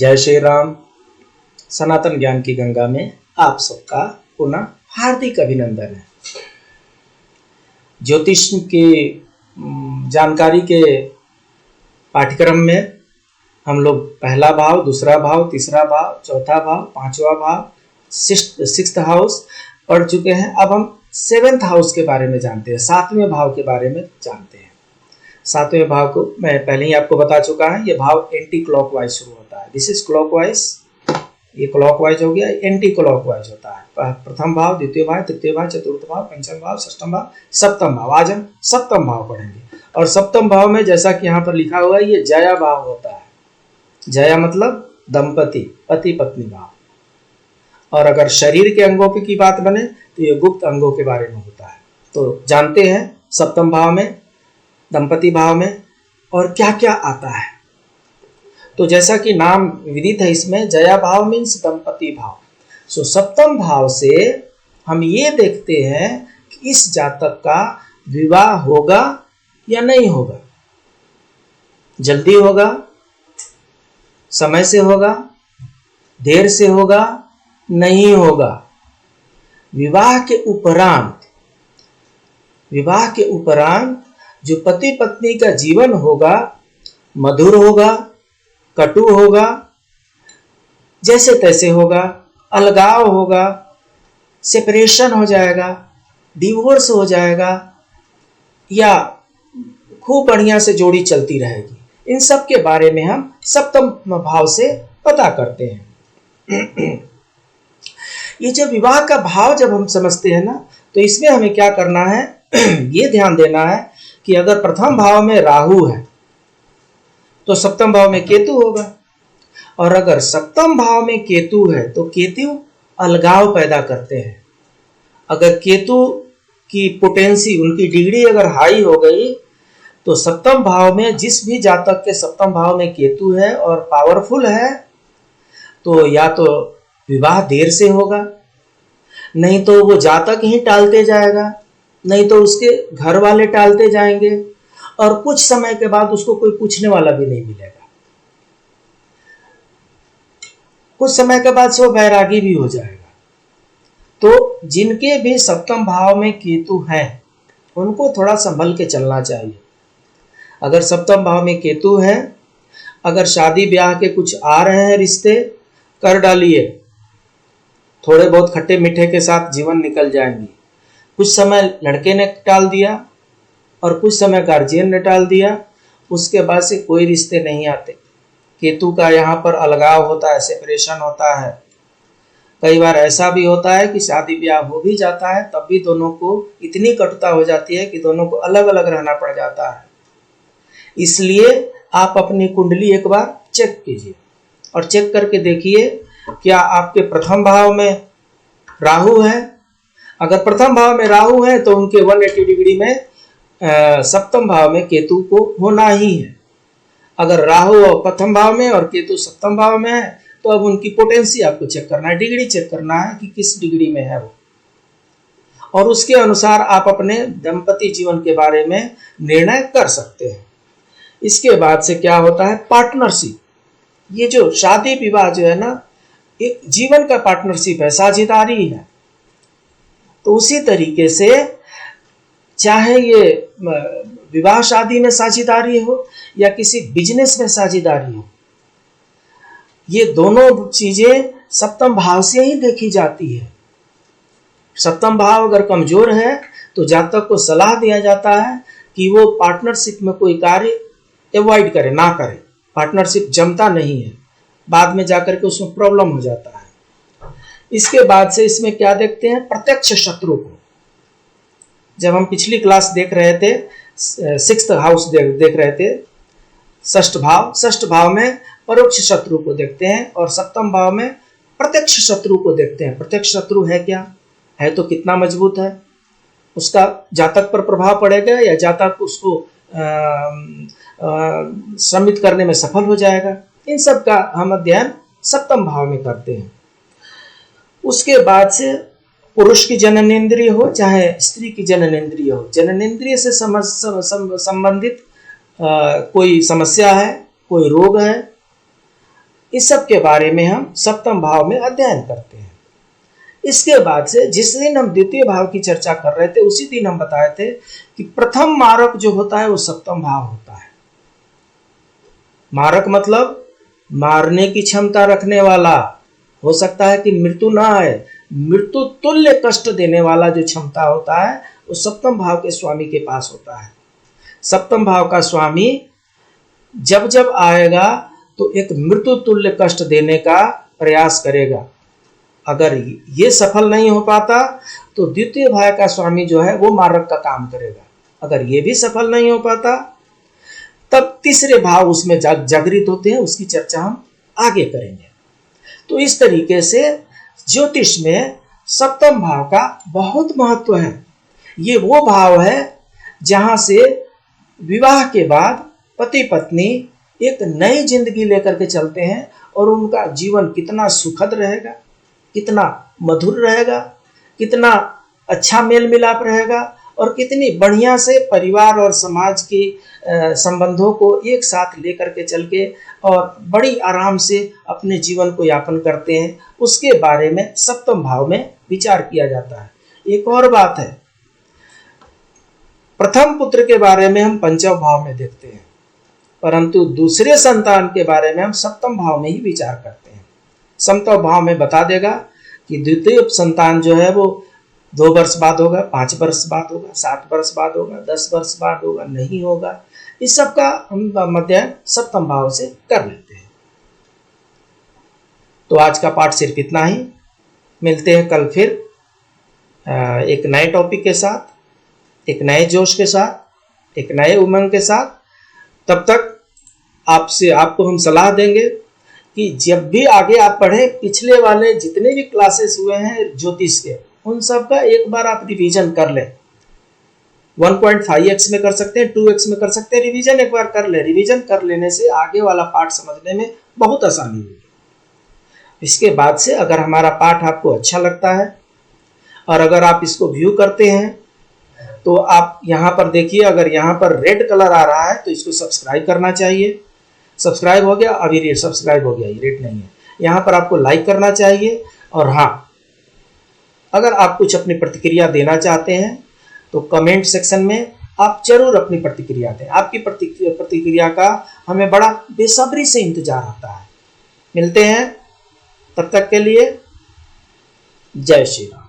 जय श्री राम। सनातन ज्ञान की गंगा में आप सबका पुनः हार्दिक अभिनंदन है। ज्योतिष की जानकारी के पाठ्यक्रम में हम लोग पहला भाव, दूसरा भाव, तीसरा भाव, चौथा भाव, पांचवा भाव, सिक्स्थ हाउस पढ़ चुके हैं। अब हम सेवेंथ हाउस के बारे में जानते हैं, सातवें भाव के बारे में जानते हैं। सातवें भाव को मैं पहले ही आपको बता चुका है, ये भाव एंटी क्लॉकवाइज शुरू होता है। दिस इज क्लॉकवाइज, ये क्लॉकवाइज हो गया, एंटी क्लॉकवाइज होता है। प्रथम भाव, द्वितीय भाव, तृतीय भाव, चतुर्थ भाव, पंचम भाव, षष्ठम भाव, सप्तम भाव। आज हम सप्तम भाव पढ़ेंगे। और सप्तम भाव में जैसा कि यहाँ पर लिखा हुआ है, ये जया भाव होता है। जया मतलब दंपति, पति पत्नी भाव। और अगर शरीर के अंगों की बात बने तो ये गुप्त अंगों के बारे में होता है। तो जानते हैं सप्तम भाव में, दंपति भाव में और क्या क्या आता है। तो जैसा कि नाम विदित है, इसमें जया भाव मीन्स दंपति भाव। सो सप्तम भाव से हम ये देखते हैं कि इस जातक का विवाह होगा या नहीं होगा, जल्दी होगा, समय से होगा, देर से होगा, नहीं होगा। विवाह के उपरांत जो पति पत्नी का जीवन होगा, मधुर होगा, कटु होगा, जैसे तैसे होगा, अलगाव होगा, सेपरेशन हो जाएगा, डिवोर्स हो जाएगा, या खूब बढ़िया से जोड़ी चलती रहेगी। इन सब के बारे में हम सप्तम भाव से पता करते हैं। ये जो विवाह का भाव जब हम समझते हैं ना, तो इसमें हमें क्या करना है, ये ध्यान देना है कि अगर प्रथम भाव में राहु है तो सप्तम भाव में केतु होगा। और अगर सप्तम भाव में केतु है तो केतु अलगाव पैदा करते हैं। अगर केतु की पोटेंसी, उनकी डिग्री अगर हाई हो गई तो सप्तम भाव में, जिस भी जातक के सप्तम भाव में केतु है और पावरफुल है, तो या तो विवाह देर से होगा, नहीं तो वो जातक ही टालते जाएगा, नहीं तो उसके घर वाले टालते जाएंगे, और कुछ समय के बाद उसको कोई पूछने वाला भी नहीं मिलेगा। कुछ समय के बाद से वो बैरागी भी हो जाएगा। तो जिनके भी सप्तम भाव में केतु हैं, उनको थोड़ा संभल के चलना चाहिए। अगर सप्तम भाव में केतु है, अगर शादी ब्याह के कुछ आ रहे हैं रिश्ते, कर डालिए। थोड़े बहुत खट्टे मीठे के साथ जीवन निकल जाएंगे। कुछ समय लड़के ने टाल दिया और कुछ समय गार्जियन ने टाल दिया, उसके बाद से कोई रिश्ते नहीं आते। केतु का यहाँ पर अलगाव होता है, सेपरेशन होता है। कई बार ऐसा भी होता है कि शादी ब्याह हो भी जाता है, तब भी दोनों को इतनी कटुता हो जाती है कि दोनों को अलग अलग रहना पड़ जाता है। इसलिए आप अपनी कुंडली एक बार चेक कीजिए और चेक करके देखिए क्या आपके प्रथम भाव में राहु है। अगर प्रथम भाव में राहु है तो उनके 180 डिग्री में सप्तम भाव में केतु को होना ही है। अगर राहु प्रथम भाव में और केतु सप्तम भाव में है तो अब उनकी पोटेंसी आपको चेक करना है, डिग्री चेक करना है कि किस डिग्री में है वो, और उसके अनुसार आप अपने दंपति जीवन के बारे में निर्णय कर सकते हैं। इसके बाद से क्या होता है, पार्टनरशिप। ये जो शादी विवाह जो है ना, एक जीवन का पार्टनरशिप है, साझेदारी है। तो उसी तरीके से चाहे ये विवाह शादी में साझेदारी हो या किसी बिजनेस में साझेदारी हो, ये दोनों चीजें सप्तम भाव से ही देखी जाती है। सप्तम भाव अगर कमजोर है तो जातक को सलाह दिया जाता है कि वो पार्टनरशिप में कोई कार्य अवॉइड करे, ना करे। पार्टनरशिप जमता नहीं है, बाद में जाकर के उसमें प्रॉब्लम हो जाता है। इसके बाद से इसमें क्या देखते हैं, प्रत्यक्ष शत्रु को। जब हम पिछली क्लास देख रहे थे, सिक्स्थ हाउस देख रहे थे, षष्ठ भाव में परोक्ष शत्रु को देखते हैं और सप्तम भाव में प्रत्यक्ष शत्रु को देखते हैं। प्रत्यक्ष शत्रु है क्या है, तो कितना मजबूत है, उसका जातक पर प्रभाव पड़ेगा या जातक उसको श्रमित करने में सफल हो जाएगा। इन सब का हम अध्ययन सप्तम भाव में करते हैं। उसके बाद से पुरुष की जननेंद्रिय हो चाहे स्त्री की जननेंद्रिय हो, जननेंद्रिय से संबंधित कोई समस्या है, कोई रोग है, इस सब के बारे में हम सप्तम भाव में अध्ययन करते हैं। इसके बाद से जिस दिन हम द्वितीय भाव की चर्चा कर रहे थे उसी दिन हम बताए थे कि प्रथम मारक जो होता है वो सप्तम भाव होता है। मारक मतलब मारने की क्षमता रखने वाला, हो सकता है कि मृत्यु ना आए, मृत्यु तुल्य कष्ट देने वाला जो क्षमता होता है वो सप्तम भाव के स्वामी के पास होता है। सप्तम भाव का स्वामी जब जब आएगा तो एक मृत्यु तुल्य कष्ट देने का प्रयास करेगा। अगर ये सफल नहीं हो पाता तो द्वितीय भाव का स्वामी जो है वो मारक का काम करेगा। अगर ये भी सफल नहीं हो पाता तब तीसरे भाव उसमें जागृत होते हैं, उसकी चर्चा हम आगे करेंगे। तो इस तरीके से ज्योतिष में सप्तम भाव का बहुत महत्व है। ये वो भाव है जहां से विवाह के बाद पति पत्नी एक नई जिंदगी लेकर के चलते हैं और उनका जीवन कितना सुखद रहेगा, कितना मधुर रहेगा, कितना अच्छा मेल मिलाप रहेगा और कितनी बढ़िया से परिवार और समाज के संबंधों को एक साथ लेकर के चल के और बड़ी आराम से अपने जीवन को यापन करते हैं, उसके बारे में सप्तम भाव में विचार किया जाता है। एक और बात है, प्रथम पुत्र के बारे में हम पंचम भाव में देखते हैं, परंतु दूसरे संतान के बारे में हम सप्तम भाव में ही विचार करते हैं। सप्तम भाव में बता देगा कि द्वितीय संतान जो है वो 2 वर्ष बाद होगा, 5 वर्ष बाद होगा, 7 वर्ष बाद होगा, 10 वर्ष बाद होगा, नहीं होगा। इस सब का हम अध्ययन सप्तम भाव से कर लेते हैं। तो आज का पाठ सिर्फ इतना ही। मिलते हैं कल फिर एक नए टॉपिक के साथ, एक नए जोश के साथ, एक नए उमंग के साथ। तब तक आपको हम सलाह देंगे कि जब भी आगे आप पढ़ें, पिछले वाले जितने भी क्लासेस हुए हैं ज्योतिष के, उन सब का एक बार आप रिवीजन कर लें। 1.5x में कर सकते हैं, 2x में कर सकते हैं, रिवीजन एक बार कर लें। रिवीजन कर लेने से आगे वाला पाठ समझने में बहुत आसानी होगी। इसके बाद से अगर हमारा पाठ आपको अच्छा लगता है और अगर आप इसको व्यू करते हैं तो आप यहाँ पर देखिए, अगर यहाँ पर रेड कलर आ रहा है तो इसको सब्सक्राइब करना चाहिए। सब्सक्राइब हो गया, अभी सब्सक्राइब हो गया, ये रेड नहीं है। यहाँ पर आपको लाइक करना चाहिए। और हाँ, अगर आप कुछ अपनी प्रतिक्रिया देना चाहते हैं तो कमेंट सेक्शन में आप जरूर अपनी प्रतिक्रिया दें। आपकी प्रतिक्रिया का हमें बड़ा बेसब्री से इंतजार होता है। मिलते हैं, तब तक के लिए जय श्री राम।